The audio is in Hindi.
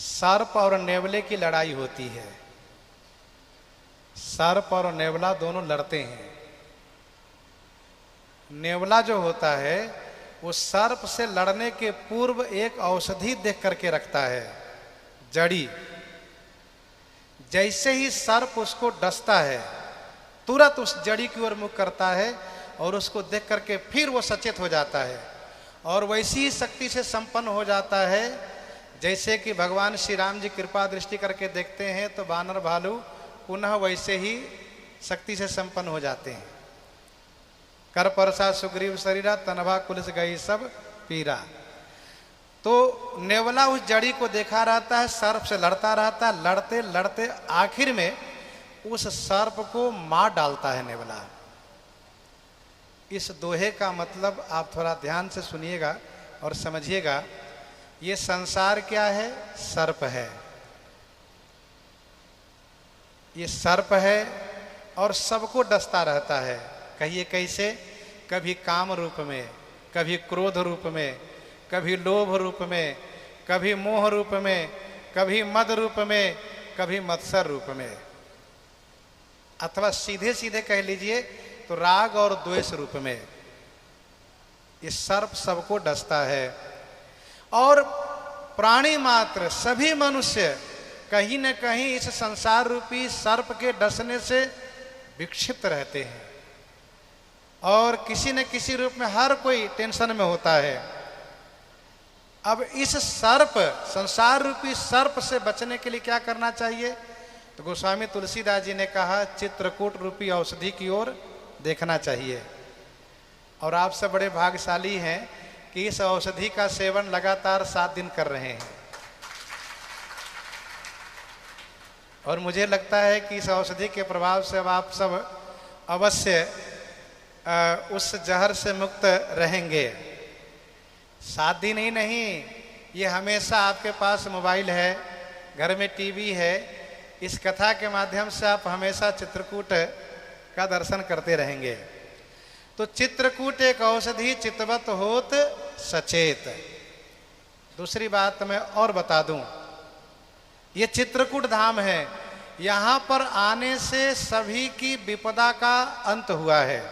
सर्प और नेवले की लड़ाई होती है। सर्प और नेवला दोनों लड़ते हैं। नेवला जो होता है वो सर्प से लड़ने के पूर्व एक औषधि देख करके रखता है, जड़ी। जैसे ही सर्प उसको डसता है तुरंत उस जड़ी की ओर मुख करता है और उसको देख करके फिर वो सचेत हो जाता है और वैसी ही शक्ति से संपन्न हो जाता है जैसे कि भगवान श्री राम जी कृपा दृष्टि करके देखते हैं तो बानर भालू पुनः वैसे ही शक्ति से संपन्न हो जाते हैं। कर परसा सुग्रीव शरीरा तनभा कुलिस गई सब पीरा। तो नेवला उस जड़ी को देखा रहता है, सर्प से लड़ता रहता है, लड़ते लड़ते आखिर में उस सर्प को मार डालता है नेवला। इस दोहे का मतलब आप थोड़ा ध्यान से सुनिएगा और समझिएगा। ये संसार क्या है? सर्प है। ये सर्प है और सबको डसता रहता है। कहिए कैसे? कभी काम रूप में, कभी क्रोध रूप में, कभी लोभ रूप में, कभी मोह रूप में, कभी मद रूप में, कभी मत्सर रूप में, अथवा सीधे सीधे कह लीजिए तो राग और द्वेष रूप में। ये सर्प सबको डसता है और प्राणी मात्र सभी मनुष्य कहीं न कहीं इस संसार रूपी सर्प के डसने से विक्षिप्त रहते हैं और किसी न किसी रूप में हर कोई टेंशन में होता है। अब इस सर्प, संसार रूपी सर्प से बचने के लिए क्या करना चाहिए? तो गोस्वामी तुलसीदास जी ने कहा चित्रकूट रूपी औषधि की ओर देखना चाहिए। और आप सब बड़े भाग्यशाली हैं कि इस औषधि का सेवन लगातार 7 दिन कर रहे हैं। और मुझे लगता है कि इस औषधि के प्रभाव से अब आप सब अवश्य उस जहर से मुक्त रहेंगे। 7 दिन ही नहीं, ये हमेशा आपके पास मोबाइल है, घर में टीवी है। इस कथा के माध्यम से आप हमेशा चित्रकूट का दर्शन करते रहेंगे। तो चित्रकूट एक औषधि चितवत होत सचेत। दूसरी बात मैं और बता दूं, ये चित्रकूट धाम है, यहाँ पर आने से सभी की विपदा का अंत हुआ है।